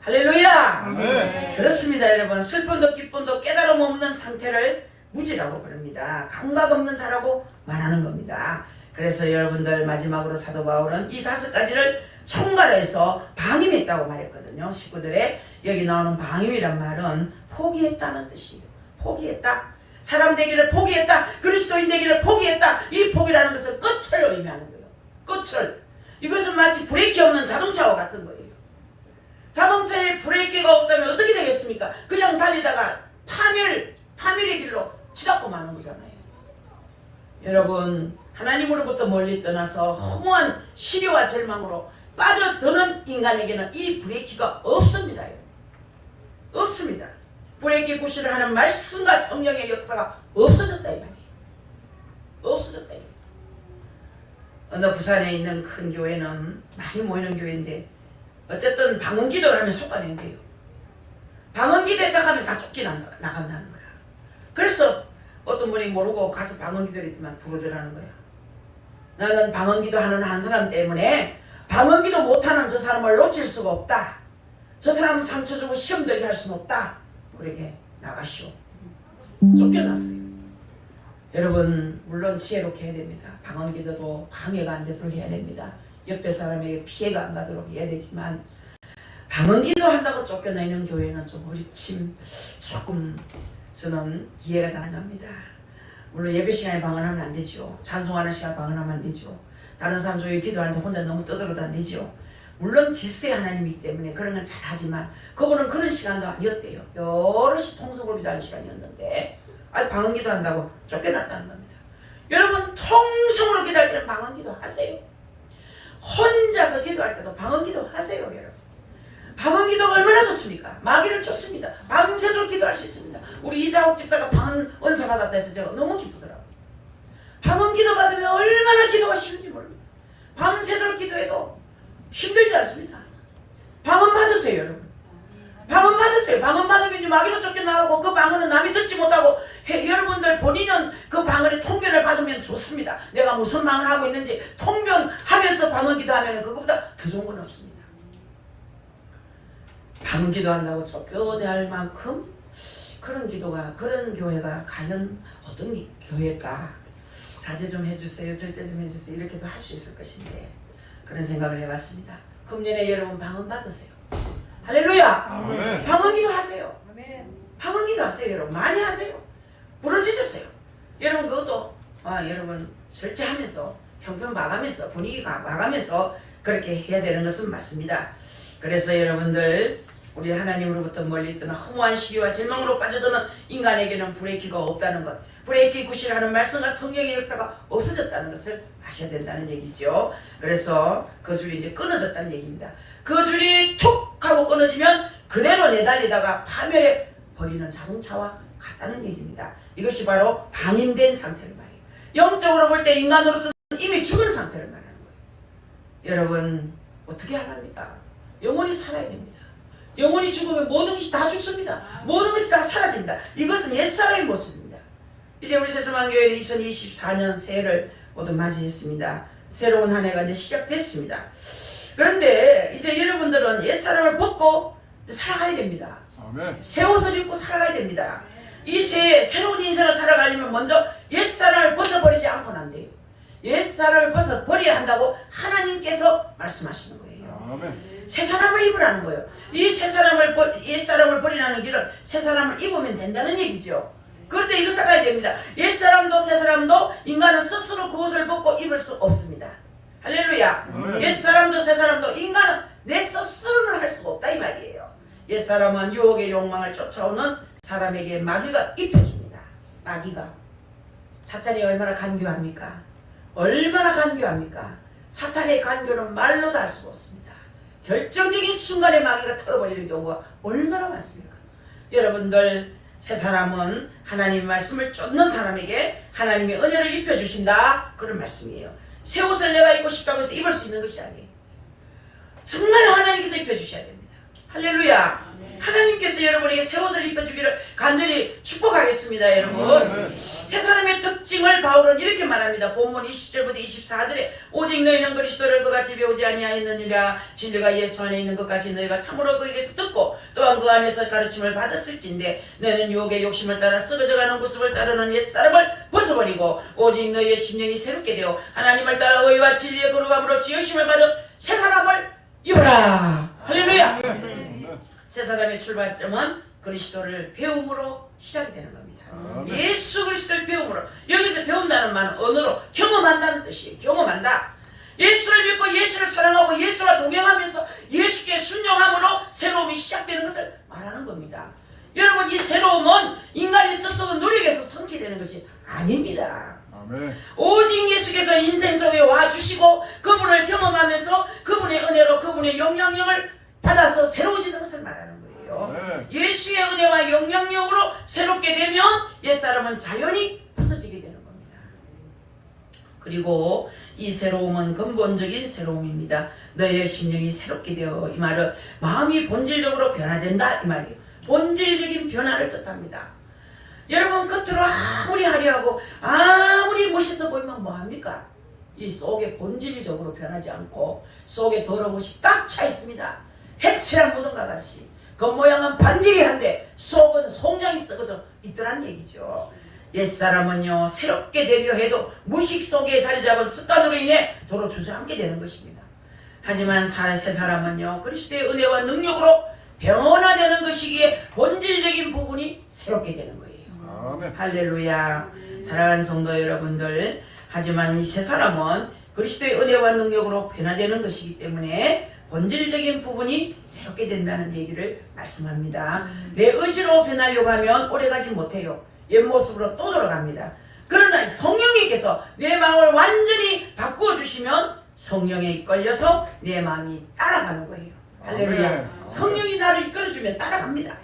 할렐루야! 아멘. 그렇습니다. 여러분, 슬픔도 기쁨도 깨달음 없는 상태를 무지라고 부릅니다. 감각 없는 자라고 말하는 겁니다. 그래서 여러분들 마지막으로 사도 바울은 이 5가지를 총괄해서 방임했다고 말했거든요. 19절에 여기 나오는 방임이란 말은 포기했다는 뜻이에요. 포기했다. 사람 되기를 포기했다. 그리스도인 되기를 포기했다. 이 포기라는 것은 끝을 의미하는 거예요. 끝을. 이것은 마치 브레이크 없는 자동차와 같은 거예요. 자동차에 브레이크가 없다면 어떻게 되겠습니까? 그냥 달리다가 파멸의 길로 치닫고 마는 거잖아요. 여러분, 하나님으로부터 멀리 떠나서 허무한 시련과 절망으로 빠져드는 인간에게는 이 브레이크가 없습니다. 없습니다. 브레이크 구실을 하는 말씀과 성령의 역사가 없어졌다 이 말이에요. 없어졌다 이 말이에요. 어느 부산에 있는 큰 교회는 많이 모이는 교회인데 어쨌든 방언기도를 하면 속아낸대요. 방언기도 했다 하면 다 쫓겨나간다는 거야. 그래서 어떤 분이 모르고 가서 방언기도를 했지만 부르더라는 거야. 나는 방언기도 하는 한 사람 때문에 방언기도 못하는 저 사람을 놓칠 수가 없다. 저 사람 상처 주고 시험 들게 할 수는 없다. 그렇게 나가시오. 쫓겨났어요. 여러분 물론 지혜롭게 해야 됩니다. 방언기도도 방해가 안 되도록 해야 됩니다. 옆에 사람에게 피해가 안 가도록 해야 되지만 방언기도 한다고 쫓겨나 있는 교회는 좀 무리침 조금 저는 이해가 잘 안 갑니다. 물론 예배 시간에 방언하면 안 되죠. 찬송하는 시간에 방언하면 안 되죠. 다른 사람 조용히 기도하는데 혼자 너무 떠들어도 안 되죠. 물론 질서의 하나님이기 때문에 그런 건 잘하지만 그분은 그런 시간도 아니었대요. 여럿이 통성으로 기도하는 시간이었는데 방언기도 한다고 쫓겨났다는 겁니다. 여러분 통성으로 기도할 때는 방언기도 하세요. 혼자서 기도할 때도 방언기도 하세요. 여러분 방언기도가 얼마나 좋습니까? 마귀를 쫓습니다. 밤새도록 기도할 수 있습니다. 우리 이자옥 집사가 방언 은사 받았다 해서 제가 너무 기쁘더라고요. 방언기도 받으면 얼마나 기도가 쉬운지 모릅니다. 밤새도록 기도해도 힘들지 않습니다. 방언 받으세요. 여러분 방언 받으세요. 방언 받으면 마귀도 쫓겨나가고 그 방언은 남이 듣지 못하고 여러분들 본인은 그 방언의 통변을 받으면 좋습니다. 내가 무슨 방언을 하고 있는지 통변하면서 방언기도 하면 그것보다 더 좋은 건 없습니다. 방언기도 한다고 쫓겨날 만큼 그런 기도가 그런 교회가 과연 어떤 교회일까? 자제 좀 해주세요. 절대 좀 해주세요. 이렇게도 할 수 있을 것인데 그런 생각을 해봤습니다. 금년에 여러분 방언 받으세요. 할렐루야. 아멘. 방언기도 하세요. 방언기도 하세요. 여러분 많이 하세요. 부르짖으세요. 여러분 그것도 여러분 절제하면서 형편 봐가면서 분위기가 봐가면서 그렇게 해야 되는 것은 맞습니다. 그래서 여러분들 우리 하나님으로부터 멀리 있던 허무한 시리와 절망으로 빠져드는 인간에게는 브레이크가 없다는 것, 브레이크 구실하는 말씀과 성령의 역사가 없어졌다는 것을 아셔야 된다는 얘기죠. 그래서 그 줄이 이제 끊어졌다는 얘기입니다. 그 줄이 툭 하고 끊어지면 그대로 내달리다가 파멸해 버리는 자동차와 같다는 얘기입니다. 이것이 바로 방임된 상태를 말해요. 영적으로 볼 때 인간으로서는 이미 죽은 상태를 말하는 거예요. 여러분 어떻게 하랍니까? 영혼이 살아야 됩니다. 영혼이 죽으면 모든 것이 다 죽습니다. 모든 것이 다 사라집니다. 이것은 옛사람의 모습입니다. 이제 우리 세수만교회는 2024년 새해를 모두 맞이했습니다. 새로운 한 해가 이제 시작됐습니다. 그런데 이제 여러분들은 옛사람을 벗고 살아가야 됩니다. 아멘. 새 옷을 입고 살아가야 됩니다. 이 새로운 인생을 살아가려면 먼저 옛사람을 벗어버리지 않고는 안 돼요. 옛사람을 벗어버려야 한다고 하나님께서 말씀하시는 거예요. 아멘. 새 사람을 입으라는 거예요. 이 옛사람을 버리라는 길은 새 사람을 입으면 된다는 얘기죠. 그런데 이거 살아야 됩니다. 옛사람도 새사람도 인간은 스스로 그 옷을 벗고 입을 수 없습니다. 할렐루야. 옛사람도 새사람도 인간은 내 스스로는 할 수가 없다 이 말이에요. 옛사람은 유혹의 욕망을 쫓아오는 사람에게 마귀가 입혀줍니다. 마귀가. 사탄이 얼마나 간교합니까? 얼마나 간교합니까? 사탄의 간교는 말로도 할 수가 없습니다. 결정적인 순간에 마귀가 털어버리는 경우가 얼마나 많습니까? 여러분들 새 사람은 하나님의 말씀을 쫓는 사람에게 하나님의 은혜를 입혀주신다 그런 말씀이에요. 새 옷을 내가 입고 싶다고 해서 입을 수 있는 것이 아니에요. 정말 하나님께서 입혀주셔야 됩니다. 할렐루야. 하나님께서 여러분에게 새 옷을 입혀주기를 간절히 축복하겠습니다. 여러분 새 사람의 특징을 바울은 이렇게 말합니다. 본문 20절부터 24절에 오직 너희는 그리스도를 그가 집에 오지 아니하였느니라. 진리가 예수 안에 있는 것까지 너희가 참으로 그에게서 듣고 또한 그 안에서 가르침을 받았을진데 너희는 유혹의 욕심을 따라 썩어져가는 모습을 따르는 옛사람을 벗어버리고 오직 너희의 심령이 새롭게 되어 하나님을 따라 의와 진리의 거룩함으로 지으심을 받은 새 사람을 입으라. 할렐루야. 새 사람의 출발점은 그리스도를 배움으로 시작이 되는 겁니다. 예수 그리스도를 배움으로. 여기서 배운다는 말은 언어로 경험한다는 뜻이에요. 경험한다. 예수를 믿고 예수를 사랑하고 예수와 동행하면서 예수께 순종함으로 새로움이 시작되는 것을 말하는 겁니다. 여러분 이 새로움은 인간이 스스로 노력해서 성취되는 것이 아닙니다. 아멘. 오직 예수께서 인생 속에 와주시고 그분을 경험하면서 그분의 은혜로 그분의 영향력을 받아서 새로워지는 것을 말하는 거예요. 예수의 은혜와 영향력으로 새롭게 되면 옛사람은 자연히 부서지게 되는 겁니다. 그리고 이 새로움은 근본적인 새로움입니다. 너의 심령이 새롭게 되어 이 말은 마음이 본질적으로 변화된다 이 말이에요. 본질적인 변화를 뜻합니다. 여러분 겉으로 아무리 화려하고 아무리 멋있어 보이면 뭐합니까? 이 속에 본질적으로 변하지 않고 속에 더러운 것이 꽉 차 있습니다. 해칠한 무덤과 같이 겉모양은 반질이한데 속은 송장이 썩어져 있더란 얘기죠. 옛사람은요 새롭게 되려 해도 무식 속에 자리 잡은 습관으로 인해 도로 주저앉게 되는 것입니다. 하지만 새 사람은요 그리스도의 은혜와 능력으로 변화되는 것이기에 본질적인 부분이 새롭게 되는 거예요. 아멘. 할렐루야. 사랑하는 성도 여러분들, 하지만 이 새 사람은 그리스도의 은혜와 능력으로 변화되는 것이기 때문에 본질적인 부분이 새롭게 된다는 얘기를 말씀합니다. 내 의지로 변하려고 하면 오래가지 못해요. 옛 모습으로 또 돌아갑니다. 그러나 성령님께서 내 마음을 완전히 바꾸어 주시면 성령에 이끌려서 내 마음이 따라가는 거예요. 할렐루야. 성령이 나를 이끌어주면 따라갑니다.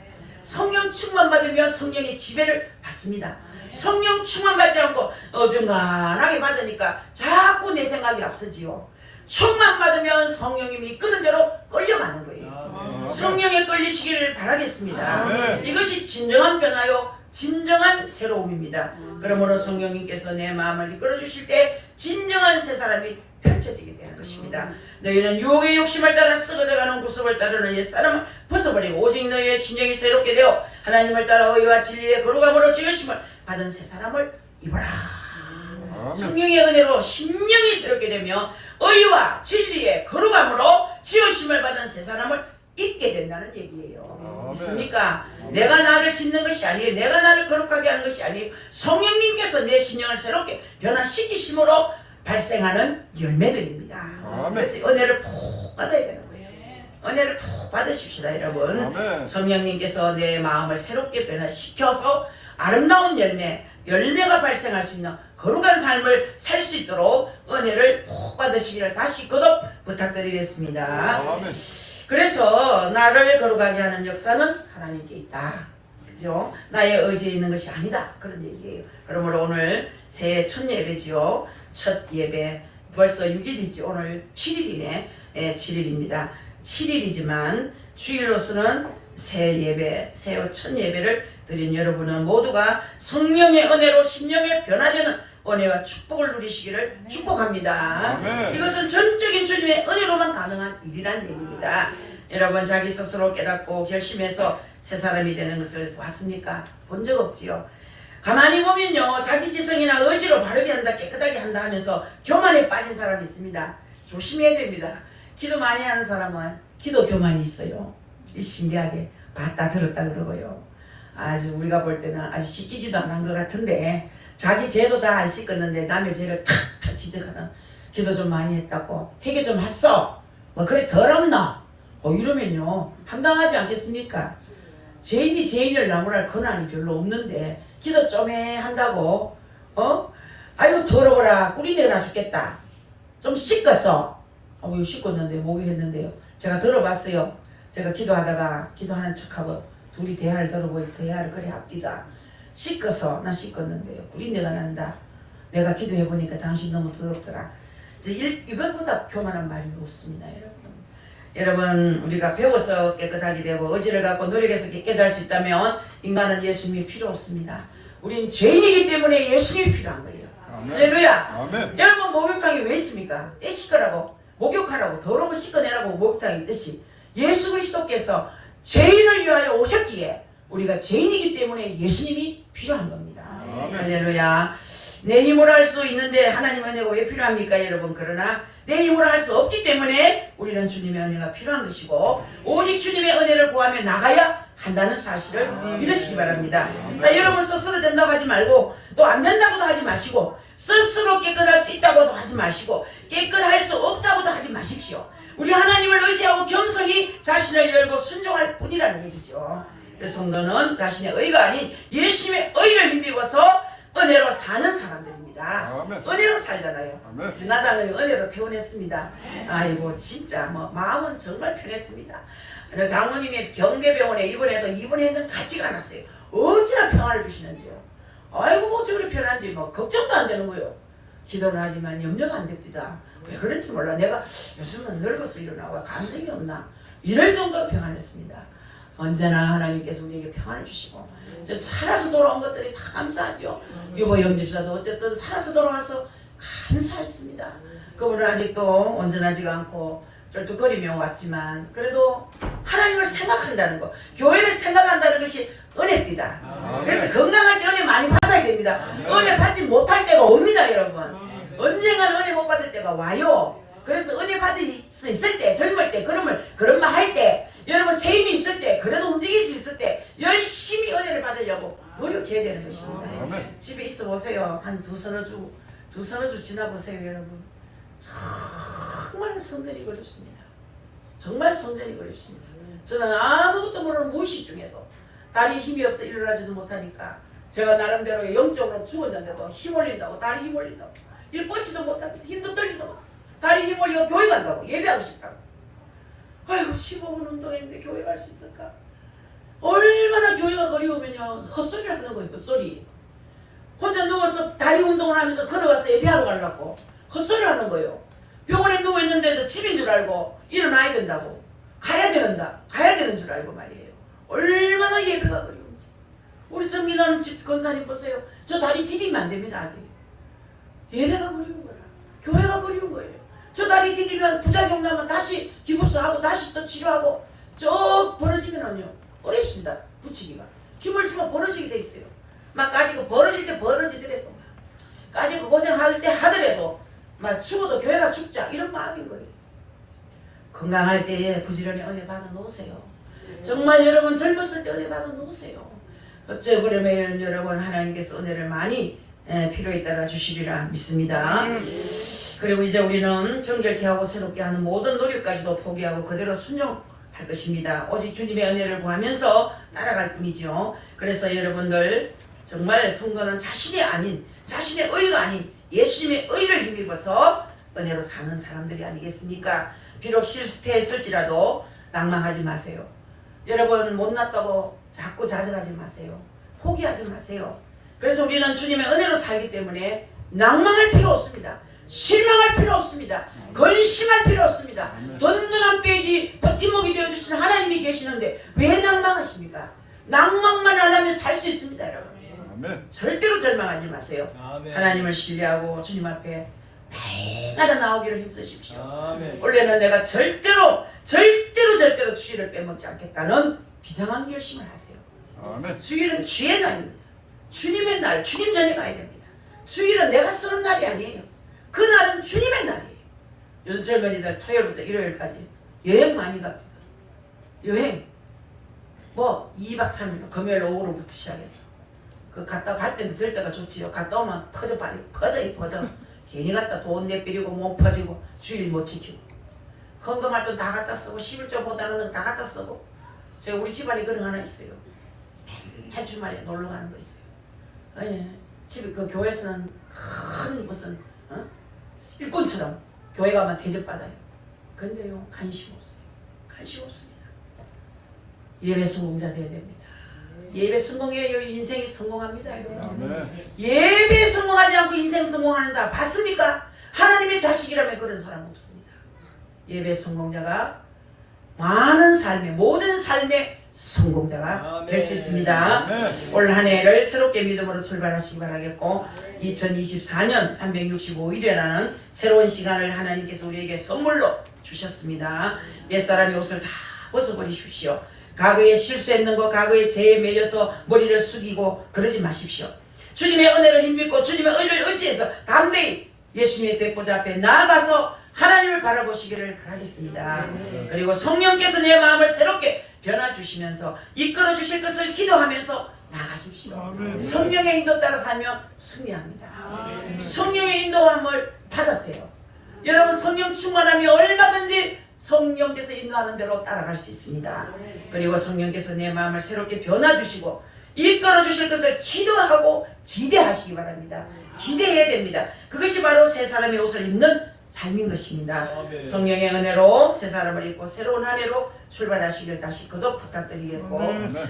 성령 충만 받으면 성령의 지배를 받습니다. 성령 충만 받지 않고 어중간하게 받으니까 자꾸 내 생각이 앞서지요. 충만 받으면 성령님이 이끄는 대로 끌려가는 거예요. 성령에 끌리시기를 바라겠습니다. 이것이 진정한 변화요, 진정한 새로움입니다. 그러므로 성령님께서 내 마음을 이끌어 주실 때 진정한 새 사람이 펼쳐지게 되는 것입니다. 너희는 유혹의 욕심을 따라 썩어져가는 구습을 따르는 옛사람을 벗어버리고 오직 너희의 심령이 새롭게 되어 하나님을 따라 의와 진리의 거룩함으로 지으심을 받은 새 사람을 입어라. 성령의 은혜로 심령이 새롭게 되며 의와 진리의 거룩함으로 지으심을 받은 새 사람을 입게 된다는 얘기예요. 믿습니까? 내가 나를 짓는 것이 아니에요. 내가 나를 거룩하게 하는 것이 아니에요. 성령님께서 내 심령을 새롭게 변화시키심으로 발생하는 열매들입니다. 그래서 은혜를 푹 받아야 되는 거예요. 은혜를 푹 받으십시다, 여러분. 성령님께서 내 마음을 새롭게 변화시켜서 아름다운 열매가 발생할 수 있는 거룩한 삶을 살 수 있도록 은혜를 푹 받으시기를 다시 거듭 부탁드리겠습니다. 그래서 나를 거룩하게 하는 역사는 하나님께 있다. 그죠? 나의 의지에 있는 것이 아니다. 그런 얘기예요. 그러므로 오늘 새해 첫 예배지요. 첫 예배 벌써 6일이지. 오늘 7일이네. 7일입니다. 7일이지만 주일로서는 새 예배, 새해 첫 예배를 드린 여러분은 모두가 성령의 은혜로 심령에 변화되는 은혜와 축복을 누리시기를 축복합니다. 이것은 전적인 주님의 은혜로만 가능한 일이라는 얘기입니다. 여러분 자기 스스로 깨닫고 결심해서 새 사람이 되는 것을 봤습니까? 본 적 없지요. 가만히 보면요, 자기 지성이나 의지로 바르게 한다, 깨끗하게 한다 하면서 교만에 빠진 사람이 있습니다. 조심해야 됩니다. 기도 많이 하는 사람은 기도 교만이 있어요. 신기하게 봤다 들었다 그러고요. 아주 우리가 볼 때는 아주 씻기지도 않은 것 같은데 자기 죄도 다 안 씻겼는데 남의 죄를 탁탁 지적하는 기도 좀 많이 했다고 회개 좀 했어. 뭐 그래 더럽나? 이러면요 황당하지 않겠습니까? 죄인을 나무랄 권한이 별로 없는데 기도 좀 해 한다고 아이고 더러워라 꿀이내라 죽겠다. 좀 씻겼어. 이거 씻겼는데 목이 했는데요. 제가 들어봤어요. 제가 기도하다가 기도하는 척하고 둘이 대화를 들어보니 대화를 그래 합디다. 씻겨서 나 씻겼는데요. 꿀인내가 난다. 내가 기도해보니까 당신 너무 더럽더라. 이것보다 교만한 말이 없습니다, 여러분. 여러분 우리가 배워서 깨끗하게 되고 의지를 갖고 노력해서 깨달을 수 있다면 인간은 예수님이 필요 없습니다. 우린 죄인이기 때문에 예수님이 필요한 거예요. 할렐루야. 여러분 목욕탕이 왜 있습니까? 때 씻으라고 목욕하라고 더러운 거 씻어내라고 목욕탕이 있듯이 예수 그리스도께서 죄인을 위하여 오셨기에 우리가 죄인이기 때문에 예수님이 필요한 겁니다. 할렐루야. 내 힘으로 할 수 있는데 하나님의 은혜가 왜 필요합니까 여러분? 그러나 내 힘으로 할 수 없기 때문에 우리는 주님의 은혜가 필요한 것이고 오직 주님의 은혜를 구하며 나가야 한다는 사실을 믿으시기 바랍니다. 자, 여러분 스스로 된다고 하지 말고 또 안 된다고도 하지 마시고 스스로 깨끗할 수 있다고도 하지 마시고 깨끗할 수 없다고도 하지 마십시오. 우리 하나님을 의지하고 겸손히 자신을 열고 순종할 뿐이라는 얘기죠. 그래서 성도는 자신의 의가 아닌 예수님의 의를 힘입어서 은혜로 사는 사람들입니다. 은혜로 살잖아요. 나자는 은혜로 태어났습니다. 아이고 진짜 마음은 정말 편했습니다. 장모님이 경계병원에 입원했는 같지가 않았어요. 어찌나 평화를 주시는지요. 아이고 뭐 저리 편한지 걱정도 안 되는 거예요. 기도는 하지만 염려가 안 됩니다. 왜 그런지 몰라. 내가 요즘은 늙어서 일어나고 감정이 없나 이럴 정도로 평안했습니다. 언제나 하나님께서 우리에게 평안을 주시고 살아서 돌아온 것들이 다 감사하죠. 유보 영집사도 어쨌든 살아서 돌아와서 감사했습니다. 그분은 아직도 온전하지가 않고 쫄뚝거리며 왔지만 그래도 하나님을 생각한다는 거, 교회를 생각한다는 것이 은혜띠다. 그래서 건강할 때 은혜 많이 받아야 됩니다. 은혜 받지 못할 때가 옵니다, 여러분. 언젠가는 은혜 못 받을 때가 와요. 그래서 은혜 받을 수 있을 때, 젊을 때, 그런 말 할 때, 여러분 새 힘이 있을 때, 그래도 움직일 수 있을 때 열심히 은혜를 받으려고 노력해야 되는 것입니다. 집에 있어 보세요. 한 두서너 주 지나 보세요, 여러분. 정말 성전이 어렵습니다. 정말 성전이 어렵습니다. 저는 아무것도 모르는 무의식 중에도 다리에 힘이 없어 일어나지도 못하니까 제가 나름대로 영적으로 죽었는데도 힘 올린다고 다리 힘 올린다고 일 뻗지도 못하면서 힘도 떨지도 못하고 다리 힘 올리고 교회 간다고 예배하고 싶다고. 아이고 15분 운동했는데 교회 갈 수 있을까? 얼마나 교회가 그리우면요 헛소리를 하는 거예요. 헛소리. 혼자 누워서 다리 운동을 하면서 걸어가서 예배하러 가려고 헛소리를 하는 거예요. 병원에 누워있는데도 집인 줄 알고 일어나야 된다고 가야 되는 줄 알고 말이에요. 얼마나 예배가 그리운지. 우리 정민아는 집 권사님 보세요. 저 다리 디디면 안 됩니다. 아직 예배가 그리운 거라. 교회가 그리운 거예요. 저 다리 디디면 부작용 나면 다시 기부스하고 다시 또 치료하고 쭉 벌어지면은요 어렵습니다. 붙이기가 힘을 주면 벌어지게 돼 있어요. 막 까지고 벌어질 때 벌어지더라도 막 까지고 고생할 때 하더라도 막 죽어도 교회가 죽자 이런 마음인 거예요. 건강할 때에 부지런히 은혜 받아 놓으세요. 정말 여러분 젊었을 때 은혜 받아 놓으세요. 어째 그러면 여러분 하나님께서 은혜를 많이 필요에 따라 주시리라 믿습니다. 그리고 이제 우리는 정결케 하고 새롭게 하는 모든 노력까지도 포기하고 그대로 순종할 것입니다. 오직 주님의 은혜를 구하면서 따라갈 뿐이죠. 그래서 여러분들 정말 선거는 자신의 의가 아닌 예수님의 의를 힘입어서 은혜로 사는 사람들이 아니겠습니까? 비록 실패했을지라도 낭망하지 마세요. 여러분 못났다고 자꾸 좌절하지 마세요. 포기하지 마세요. 그래서 우리는 주님의 은혜로 살기 때문에 낭망할 필요 없습니다. 실망할 필요 없습니다. 근심할 필요 없습니다. 든든한 빼기 버팀목이 되어주신 하나님이 계시는데 왜 낭망하십니까? 낭망만 안 하면 살 수 있습니다. 여러분 절대로 절망하지 마세요. 하나님을 신뢰하고 주님 앞에 날마다 나오기를 힘쓰십시오. 원래는 내가 절대로 주일을 빼먹지 않겠다는 비상한 결심을 하세요. 주일은 주의 날입니다. 주님의 날, 주님 전에 가야 됩니다. 주일은 내가 쓰는 날이 아니에요. 그 날은 주님의 날이에요. 요즘 젊은이들 토요일부터 일요일까지 여행 많이 갑니다. 여행 2박 3일 금요일 오후로부터 시작해서 그 갔다 갈 때는 들 때가 좋지요. 갔다 오면 퍼져. 괜히 갔다 돈 내비리고 몸 퍼지고 주일 못 지키고 헌금할 돈 다 갖다 쓰고 11조 못하는 돈 다 갖다 쓰고. 제가 우리 집안에 그런 거 하나 있어요. 맨날 주말에 놀러 가는 거 있어요. 집에 그 교회에서는 큰 무슨 일꾼처럼 교회 가면 대접받아요. 근데요 관심 없습니다. 예배 성공자 되어야 됩니다. 예배 성공해야 인생이 성공합니다. 예배 성공하지 않고 인생 성공하는 자 봤습니까? 하나님의 자식이라면 그런 사람 없습니다. 예배 성공자가 모든 삶의 성공자가 될 수 있습니다. 올 한 해를 새롭게 믿음으로 출발하시기 바라겠고 2024년 365일이라는 새로운 시간을 하나님께서 우리에게 선물로 주셨습니다. 옛사람의 옷을 다 벗어버리십시오. 과거에 실수했는 거 과거에 죄에 매여서 머리를 숙이고 그러지 마십시오. 주님의 은혜를 힘입고 주님의 의를 의지해서 담대히 예수님의 백보자 앞에 나아가서 하나님을 바라보시기를 바라겠습니다. 그리고 성령께서 내 마음을 새롭게 변화주시면서 이끌어 주실 것을 기도하면서 나가십시오. 성령의 인도 따라 살면 승리합니다. 성령의 인도함을 받았어요. 여러분 성령 충만하면 얼마든지 성령께서 인도하는 대로 따라갈 수 있습니다. 그리고 성령께서 내 마음을 새롭게 변화주시고 이끌어 주실 것을 기도하고 기대하시기 바랍니다. 기대해야 됩니다. 그것이 바로 새 사람의 옷을 입는 삶인 것입니다. 성령의 은혜로 새 사람을 입고 새로운 한 해로 출발하시길 다시 거듭 부탁드리겠고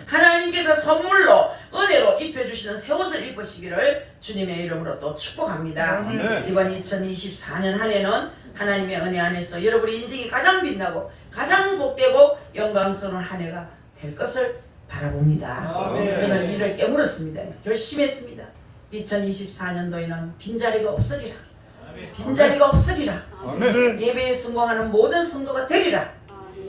하나님께서 선물로 은혜로 입혀주시는 새 옷을 입으시기를 주님의 이름으로 또 축복합니다. 이번 2024년 한 해는 하나님의 은혜 안에서 여러분의 인생이 가장 빛나고 가장 복되고 영광스러운 한 해가 될 것을 바라봅니다. 저는 이를 깨물었습니다. 결심했습니다. 2024년도에는 빈자리가 없으리라. 빈자리가 없으리라. 예배에 성공하는 모든 성도가 되리라.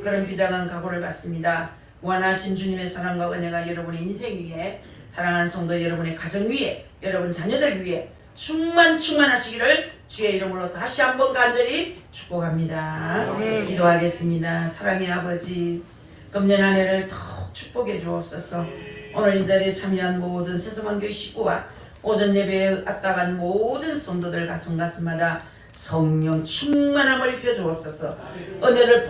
그런 비장한 각오를 갖습니다. 무한하신 주님의 사랑과 은혜가 여러분의 인생 위에 사랑하는 성도 여러분의 가정 위에 여러분 자녀들 위에 충만하시기를 주의 이름으로 다시 한번 간절히 축복합니다. 기도하겠습니다. 사랑의 아버지 금년 한 해를 더 축복해 주옵소서. 오늘 이 자리에 참여한 모든 세서만교회 식구와 오전 예배에 앞다간 모든 성도들 가슴마다 성령 충만함을 입혀 주옵소서. 은혜를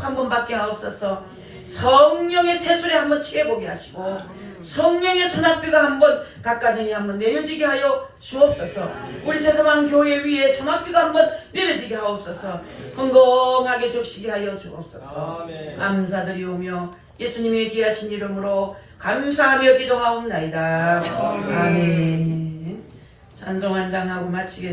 한번 받게 하옵소서. 성령의 새소리 한번 치해보게 하시고 성령의 소낙비가 한번 가까드니 한번 내려지게 하여 주옵소서. 우리 새서방 교회 위에 소낙비가 한번 내려지게 하옵소서. 건강하게 적시게 하여 주옵소서. 감사드리오며 예수님의 귀하신 이름으로 감사하며 기도하옵나이다. 아멘. 찬송 한 장 하고 마치겠습니다.